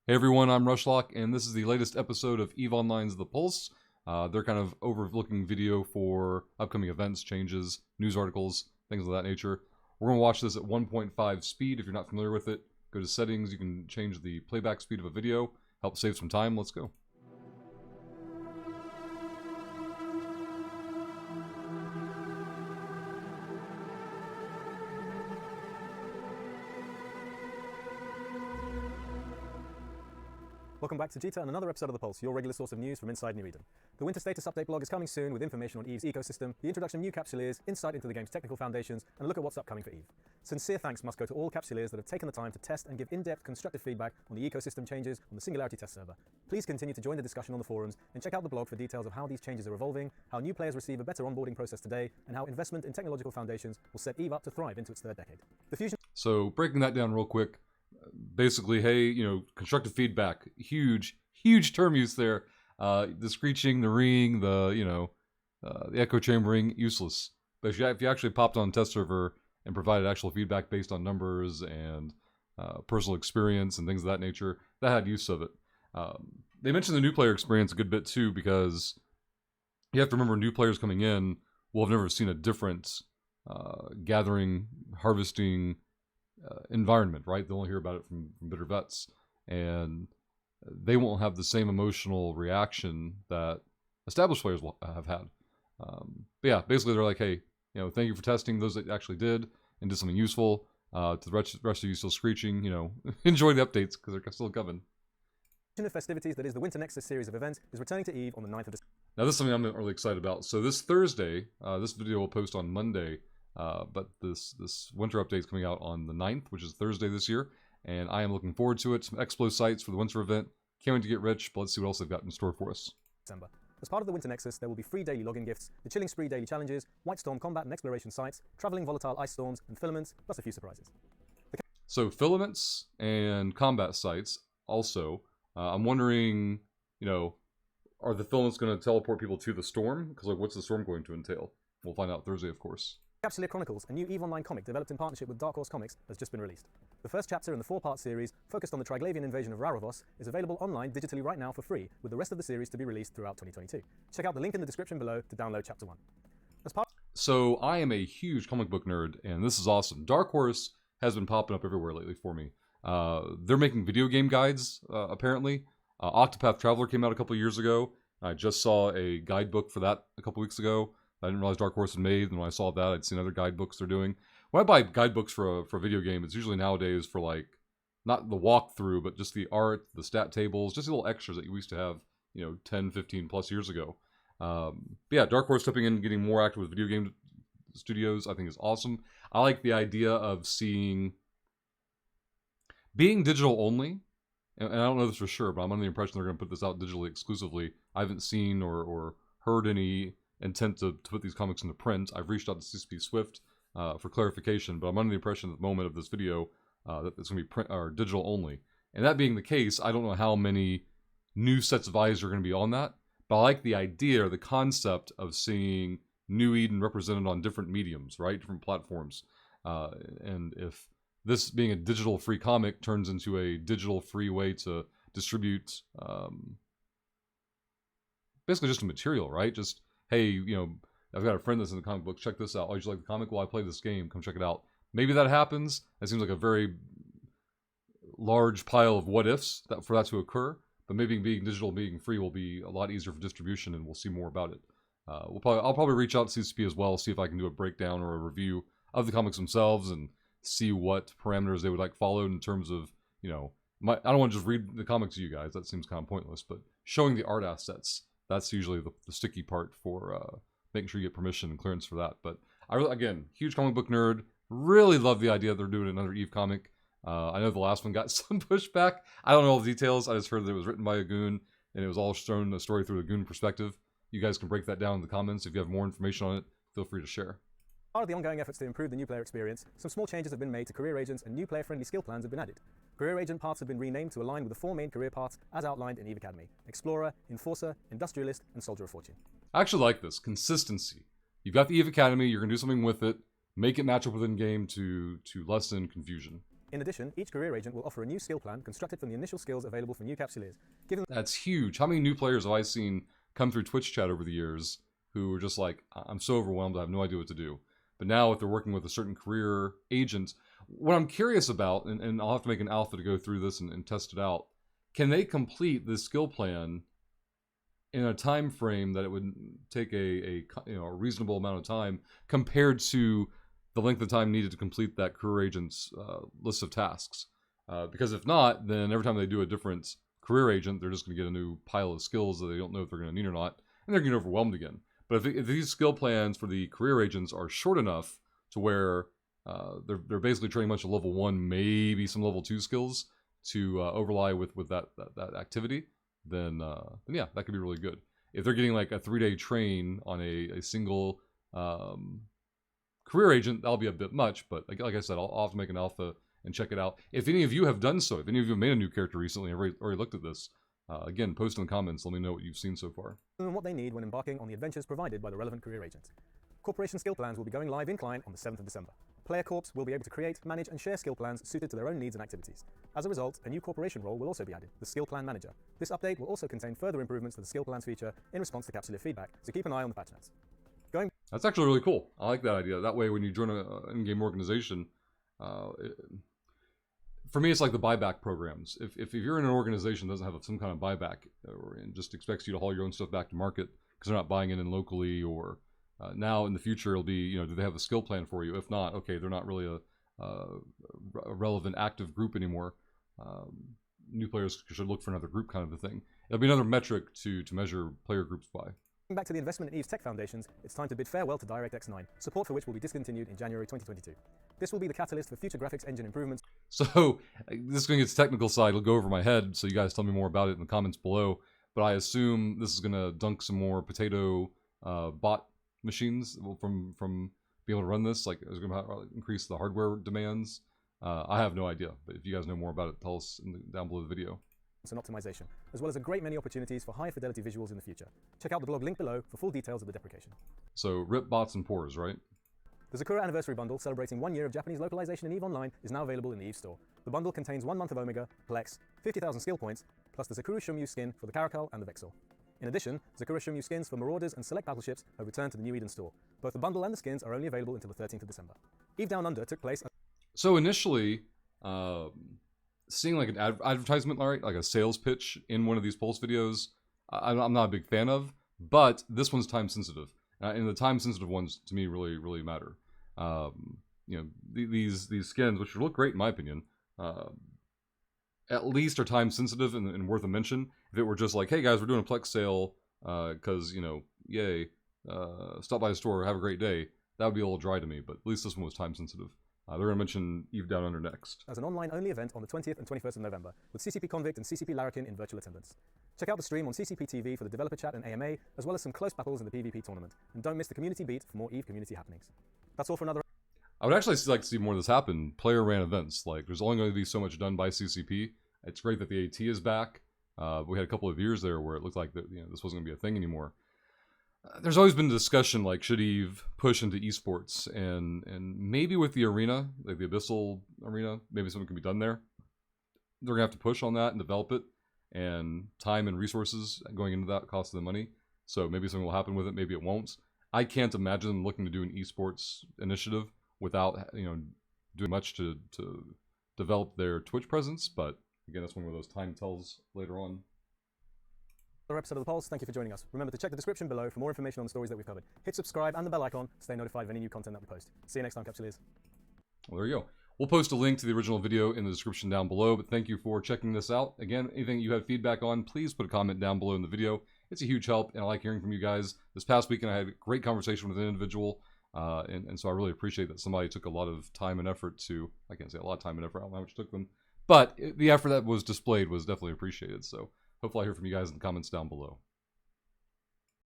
Hey everyone, I'm Rushlock, and this is the latest episode of EVE Online's The Pulse. Their kind of overlooking video for upcoming events, changes, news articles, things of that nature. We're going to watch this at 1.5 speed. If you're not familiar with it, go to settings. You can change the playback speed of a video, help save some time. Let's go. Welcome back to Jita and another episode of The Pulse, your regular source of news from inside New Eden. The Winter Status Update blog is coming soon with information on EVE's ecosystem, the introduction of new capsuleers, insight into the game's technical foundations, and a look at what's upcoming for EVE. Sincere thanks must go to all capsuleers that have taken the time to test and give in-depth constructive feedback on the ecosystem changes on the Singularity test server. Please continue to join the discussion on the forums and check out the blog for details of how these changes are evolving, how new players receive a better onboarding process today, and how investment in technological foundations will set EVE up to thrive into its third decade. The fusion. So breaking that down real quick, basically, hey, constructive feedback, huge term use there. The screeching, the ringing, the echo chambering, useless. But if you actually popped on test server and provided actual feedback based on numbers and personal experience and things of that nature, that had use of it. They mentioned the new player experience a good bit too, because you have to remember new players coming in will have never seen a different gathering, harvesting environment, right? They'll only hear about it from bitter vets, and they won't have the same emotional reaction that established players will have had. But yeah, basically they're like, hey, thank you for testing those that actually did and did something useful. To the rest of you still screeching, enjoy the updates because they're still coming. Of festivities that is the Winter Nexus series of events is returning to EVE on the 9th of December. Now this is something I'm really excited about. So this Thursday, this video will post on Monday, but this winter update is coming out on the 9th, which is Thursday this year. And I am looking forward to it. Some Explo sites for the winter event. Can't wait to get rich, but let's see what else they've got in store for us. December. As part of the Winter Nexus, there will be free daily login gifts, the Chilling Spree daily challenges, White Storm combat and exploration sites, traveling volatile ice storms, and filaments, plus a few surprises. So filaments and combat sites also. I'm wondering, are the filaments going to teleport people to the storm? Because what's the storm going to entail? We'll find out Thursday, of course. Capsuleer Chronicles, a new EVE Online comic developed in partnership with Dark Horse Comics, has just been released. The first chapter in the 4-part series, focused on the Triglavian invasion of Raravos, is available online digitally right now for free, with the rest of the series to be released throughout 2022. Check out the link in the description below to download Chapter 1. So I am a huge comic book nerd, and this is awesome. Dark Horse has been popping up everywhere lately for me. They're making video game guides, apparently. Octopath Traveler came out a couple years ago. I just saw a guidebook for that a couple weeks ago. I didn't realize Dark Horse had made, and when I saw that, I'd seen other guidebooks they're doing. When I buy guidebooks for a video game, it's usually nowadays for not the walkthrough, but just the art, the stat tables, just the little extras that you used to have, 10, 15 plus years ago. But yeah, Dark Horse stepping in and getting more active with video game studios, I think is awesome. I like the idea of being digital only, and I don't know this for sure, but I'm under the impression they're going to put this out digitally exclusively. I haven't seen or heard any intent to put these comics into print. I've reached out to CCP Swift for clarification, but I'm under the impression at the moment of this video that it's going to be print or digital only. And that being the case, I don't know how many new sets of eyes are going to be on that, but I like the idea or the concept of seeing New Eden represented on different mediums, right? Different platforms. And if this being a digital free comic turns into a digital free way to distribute basically just a material, right? Just, hey, I've got a friend that's in the comic book. Check this out. Oh, you like the comic? Well, I play this game. Come check it out. Maybe that happens. That seems like a very large pile of what ifs for that to occur. But maybe being digital, being free will be a lot easier for distribution, and we'll see more about it. I'll probably reach out to CCP as well, see if I can do a breakdown or a review of the comics themselves, and see what parameters they would like followed in terms of, I don't want to just read the comics to you guys. That seems kind of pointless. But showing the art assets, that's usually the sticky part for making sure you get permission and clearance for that. But again, huge comic book nerd. Really love the idea that they're doing another EVE comic. I know the last one got some pushback. I don't know all the details. I just heard that it was written by a goon, and it was all shown the story through a goon perspective. You guys can break that down in the comments. If you have more information on it, feel free to share. Part of the ongoing efforts to improve the new player experience, some small changes have been made to career agents and new player-friendly skill plans have been added. Career agent paths have been renamed to align with the 4 main career paths as outlined in EVE Academy: Explorer, Enforcer, Industrialist, and Soldier of Fortune. I actually like this. Consistency. You've got the EVE Academy, you're going to do something with it, make it match up with in-game to lessen confusion. In addition, each career agent will offer a new skill plan constructed from the initial skills available for new Capsuleers. Give them That's huge. How many new players have I seen come through Twitch chat over the years who are just like, I'm so overwhelmed, I have no idea what to do. But now if they're working with a certain career agent, what I'm curious about, and I'll have to make an alpha to go through this and test it out, can they complete this skill plan in a time frame that it would take a reasonable amount of time compared to the length of time needed to complete that career agent's list of tasks? Because if not, then every time they do a different career agent, they're just going to get a new pile of skills that they don't know if they're going to need or not, and they're going to get overwhelmed again. But if these skill plans for the career agents are short enough to where they're basically training a bunch of level 1, maybe some level 2 skills to overlay with that activity, then yeah, that could be really good. If they're getting like a 3-day train on a single career agent, that'll be a bit much, but like I said, I'll have to make an alpha and check it out. If any of you have done so, if any of you have made a new character recently and already looked at this, again, post in the comments, let me know what you've seen so far. and what they need when embarking on the adventures provided by the relevant career agent. Corporation skill plans will be going live in client on the 7th of December. Player corps will be able to create, manage, and share skill plans suited to their own needs and activities. As a result, a new corporation role will also be added, the Skill Plan Manager. This update will also contain further improvements to the skill plans feature in response to Capsuleer feedback, so keep an eye on the patch notes. That's actually really cool. I like that idea. That way, when you join an in-game organization, for me, it's like the buyback programs. If you're in an organization that doesn't have some kind of buyback and just expects you to haul your own stuff back to market because they're not buying it in locally, or now in the future it'll be, do they have a skill plan for you? If not, okay, they're not really a relevant active group anymore. New players should look for another group, kind of a thing. It'll be another metric to measure player groups by. Back to the investment in EVE's tech foundations, it's time to bid farewell to DirectX 9, support for which will be discontinued in January 2022. This will be the catalyst for future graphics engine improvements. So, this is going to get to the technical side. It'll go over my head, so you guys tell me more about it in the comments below. But I assume this is going to dunk some more potato bot machines from being able to run this. Like, is it going to increase the hardware demands? I have no idea. But if you guys know more about it, tell us down below the video. And optimization, as well as a great many opportunities for high fidelity visuals in the future. Check out the blog link below for full details of the deprecation. So, rip bots and pores, right? The Sakura Anniversary Bundle, celebrating 1 year of Japanese localization in EVE Online, is now available in the EStore. The bundle contains 1 month of Omega, Plex, 50,000 skill points, plus the Sakura Shumyu skin for the Caracal and the Vexor. In addition, Sakura Shumyu skins for Marauders and select battleships have returned to the New Eden store. Both the bundle and the skins are only available until the 13th of December. EVE Down Under took place... So initially, seeing like an advertisement, like a sales pitch in one of these Pulse videos, I'm not a big fan of, but this one's time sensitive. And the time sensitive ones, to me, really, really matter. These skins, which look great in my opinion, at least are time sensitive and worth a mention. If it were just like, hey guys, we're doing a Plex sale, because, yay, stop by the store, have a great day, that would be a little dry to me, but at least this one was time sensitive. They're going to mention EVE Down Under next. As an online-only event on the 20th and 21st of November, with CCP Convict and CCP Larrikin in virtual attendance. Check out the stream on CCP TV for the developer chat and AMA, as well as some close battles in the PvP tournament. And don't miss the community beat for more EVE community happenings. That's all for another... I would actually like to see more of this happen. Player-ran events. Like, there's only going to be so much done by CCP. It's great that the AT is back. We had a couple of years there where it looked like that, this wasn't going to be a thing anymore. There's always been discussion, like, should EVE push into esports, and maybe with the arena, like the Abyssal arena, maybe something can be done there. They're gonna have to push on that and develop it, and time and resources going into that cost them money. So maybe something will happen with it, maybe it won't. I can't imagine them looking to do an esports initiative without doing much to develop their Twitch presence. But again, that's one of those time tells later on. Another episode of The Pulse. Thank you for joining us. Remember to check the description below for more information on the stories that we've covered. Hit subscribe and the bell icon to stay notified of any new content that we post. See you next time, Capsuleers. Well, there you go. We'll post a link to the original video in the description down below, but thank you for checking this out. Again, anything you have feedback on, please put a comment down below in the video. It's a huge help, and I like hearing from you guys. This past weekend, I had a great conversation with an individual, and so I really appreciate that somebody took a lot of time and effort to, I can't say a lot of time and effort, I don't know how much it took them, but the effort that was displayed was definitely appreciated. So hopefully I hear from you guys in the comments down below.